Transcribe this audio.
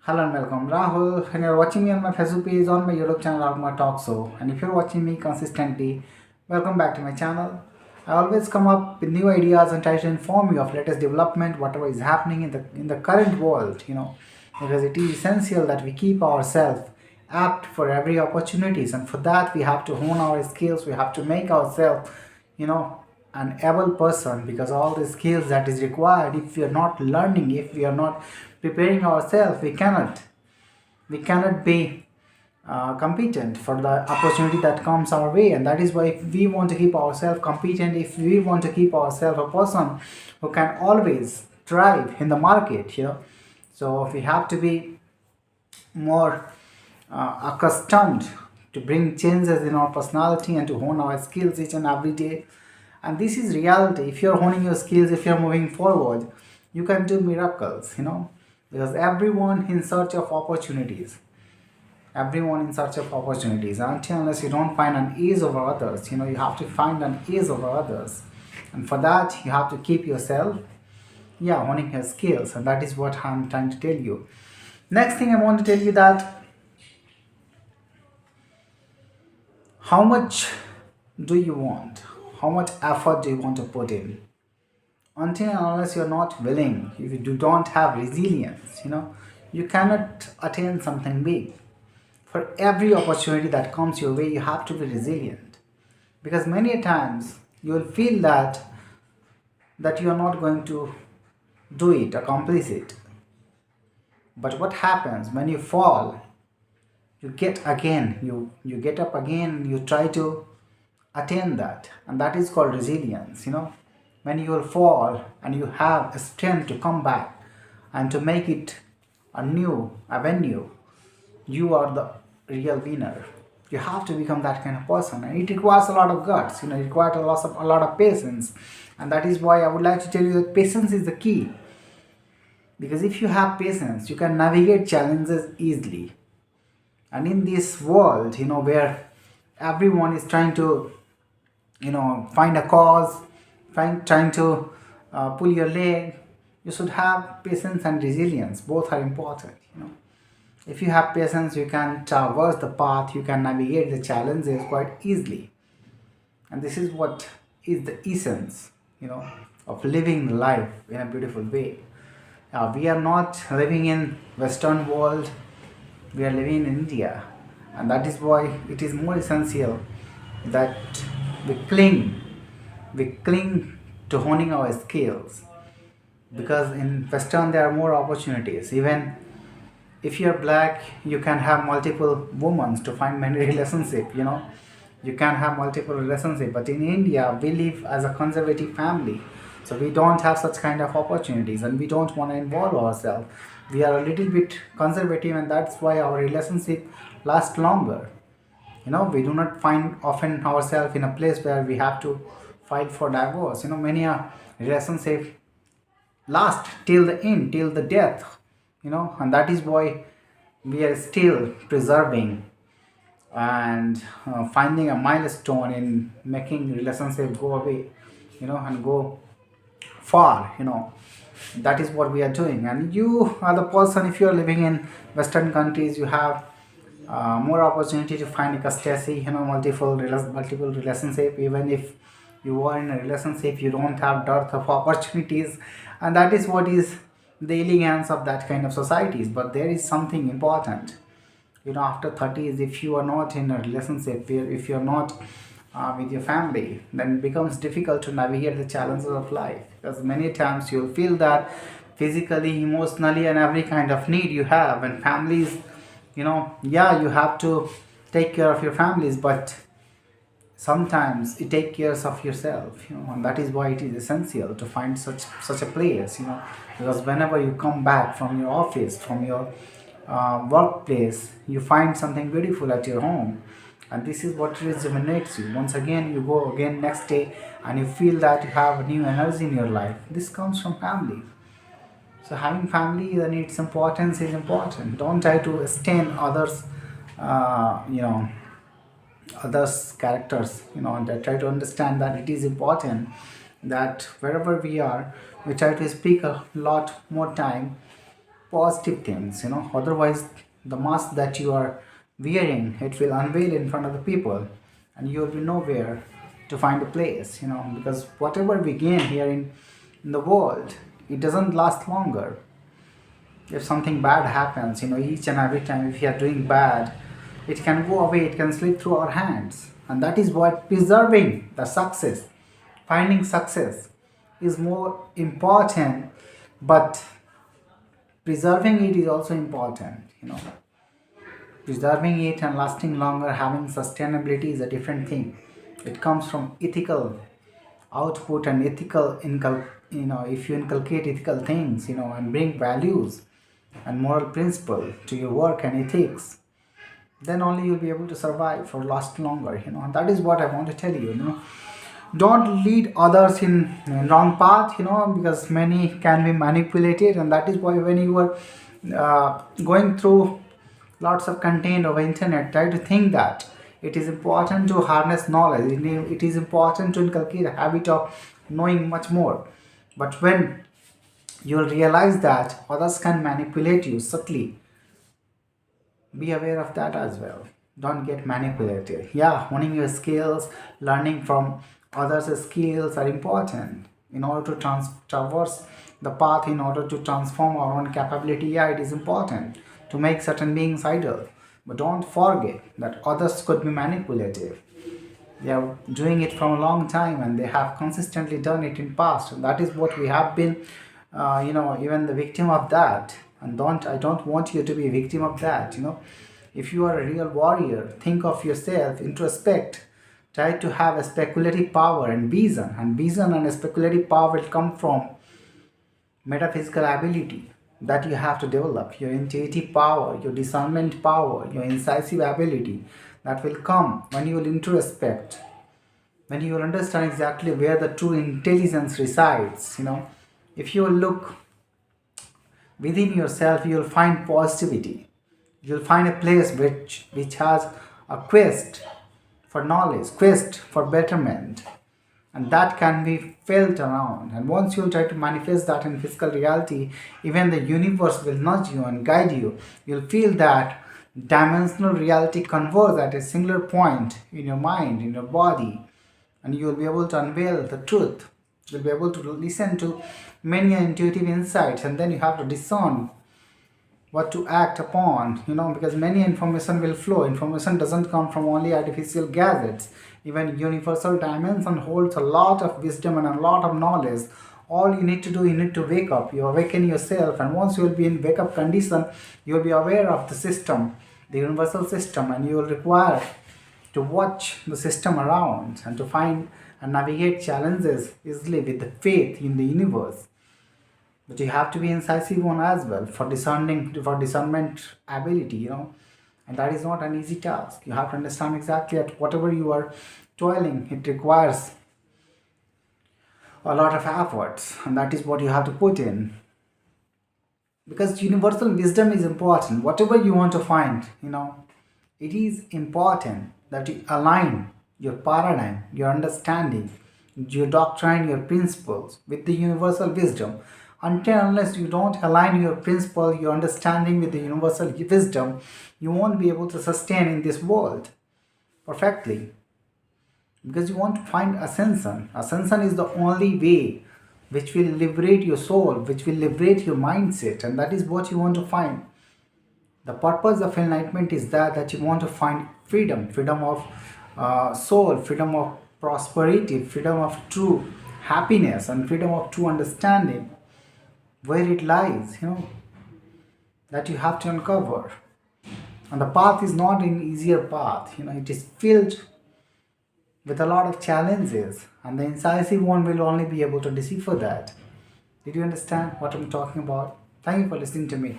Hello and welcome, Rahul. And you're watching me on my Facebook page, on my YouTube channel, or my talk show. And if you're watching me consistently, welcome back to my channel. I always come up with new ideas and try to inform you of latest development, whatever is happening in the current world. Because it is essential that we keep ourselves apt for every opportunities, and for that we have to hone our skills. We have to make ourselves, you know, an able person, because all the skills that is required, if we are not learning, if we are not preparing ourselves, we cannot be competent for the opportunity that comes our way. And that is why, if we want to keep ourselves competent, if we want to keep ourselves a person who can always thrive in the market, so we have to be more accustomed to bring changes in our personality and to hone our skills each and every day. And this is reality. If you're honing your skills, if you're moving forward, you can do miracles, because everyone in search of opportunities, until unless you don't find an ease over others, you have to find an ease over others. And for that, you have to keep yourself, honing your skills. And that is what I'm trying to tell you. Next thing I want to tell you, that how much do you want? How much effort do you want to put in? Until and unless you're not willing, if you don't have resilience, you cannot attain something big. For every opportunity that comes your way, you have to be resilient. Because many times you will feel that you are not going to do it, accomplish it. But what happens when you fall? You get again, you get up again, you try to attain that, and that is called resilience. When you will fall and you have a strength to come back and to make it a new avenue, you are the real winner. You have to become that kind of person, and it requires a lot of guts. It requires a lot of patience. And that is why I would like to tell you that patience is the key. Because if you have patience, you can navigate challenges easily. And in this world, where everyone is trying to, find a cause, trying to pull your leg, you should have patience and resilience. Both are important. If you have patience, you can traverse the path, you can navigate the challenges quite easily. And this is what is the essence, of living life in a beautiful way. We are not living in Western world, we are living in India. And that is why it is more essential that we cling to honing our skills. Because in Western there are more opportunities. Even if you're black, you can have multiple women to find many relationship. You can have multiple relationship. But in India, we live as a conservative family, so we don't have such kind of opportunities, and we don't want to involve ourselves. We are a little bit conservative, and that's why our relationship lasts longer. We do not find often ourselves in a place where we have to fight for divorce. Many a relationship last till the end, till the death. And that is why we are still preserving and finding a milestone in making relationship go away, and go far. That is what we are doing. And you are the person, if you are living in Western countries, you have more opportunity to find ecstasy, multiple relationship. Even if you are in a relationship, you don't have dearth of opportunities. And that is what is the elegance of that kind of societies. But there is something important. After 30s, if you are not in a relationship, if you are not with your family, then it becomes difficult to navigate the challenges of life. Because many times you'll feel that physically, emotionally, and every kind of need you have. And families, you have to take care of your families, but sometimes you take care of yourself. And that is why it is essential to find such a place. Because whenever you come back from your office, from your workplace, you find something beautiful at your home, and this is what rejuvenates you. Once again, you go again next day, and you feel that you have a new energy in your life. This comes from family. So having family, then its importance is important. Don't try to stain others, others characters, and try to understand that it is important that wherever we are, we try to speak a lot more time positive things, otherwise the mask that you are wearing, it will unveil in front of the people, and you will be nowhere to find a place, because whatever we gain here in the world, it doesn't last longer. If something bad happens, each and every time, if we are doing bad, it can go away, it can slip through our hands. And that is what preserving the success, finding success is more important, but preserving it is also important. Preserving it and lasting longer, having sustainability is a different thing. It comes from ethical output and ethical if you inculcate ethical things, and bring values and moral principle to your work and ethics, then only you'll be able to survive for last longer. And that is what I want to tell you. Don't lead others in wrong path, because many can be manipulated, and that is why when you are going through lots of content over internet, try to think that it is important to harness knowledge. It is important to inculcate a habit of knowing much more. But when you'll realize that others can manipulate you subtly, be aware of that as well. Don't get manipulated. Yeah, honing your skills, learning from others' skills are important in order to traverse the path, in order to transform our own capability. Yeah, it is important to make certain beings idle. But don't forget that others could be manipulative. They are doing it from a long time, and they have consistently done it in past. And that is what we have been, even the victim of that. And I don't want you to be a victim of that. If you are a real warrior, think of yourself, introspect, try to have a speculative power and vision. And vision and speculative power will come from metaphysical ability that you have to develop, your intuitive power, your discernment power, your incisive ability. That will come when you will introspect, when you will understand exactly where the true intelligence resides. If you will look within yourself, you will find positivity. You will find a place which has a quest for knowledge, quest for betterment, and that can be felt around. And once you try to manifest that in physical reality, even the universe will nudge you and guide you. You'll feel that dimensional reality converge at a singular point in your mind, in your body, and you'll be able to unveil the truth. You'll be able to listen to many intuitive insights, and then you have to discern what to act upon, because many information will flow. Information doesn't come from only artificial gadgets. Even universal dimension holds a lot of wisdom and a lot of knowledge. All you need to do, you need to wake up. You awaken yourself, and once you will be in wake up condition, you will be aware of the system, the universal system, and you will require to watch the system around and to find and navigate challenges easily with the faith in the universe. But you have to be incisive one as well for discernment ability, and that is not an easy task. You have to understand exactly at whatever you are toiling, it requires a lot of efforts, and that is what you have to put in. Because universal wisdom is important. Whatever you want to find, it is important that you align your paradigm, your understanding, your doctrine, your principles with the universal wisdom. Until unless you don't align your principle, your understanding with the universal wisdom, you won't be able to sustain in this world perfectly. Because you want to find ascension. Ascension is the only way which will liberate your soul, which will liberate your mindset, and that is what you want to find. The purpose of enlightenment is that you want to find freedom, freedom of soul, freedom of prosperity, freedom of true happiness, and freedom of true understanding. Where it lies, that you have to uncover. And the path is not an easier path, it is filled with a lot of challenges, and the incisive one will only be able to decipher that. Did you understand what I'm talking about? Thank you for listening to me.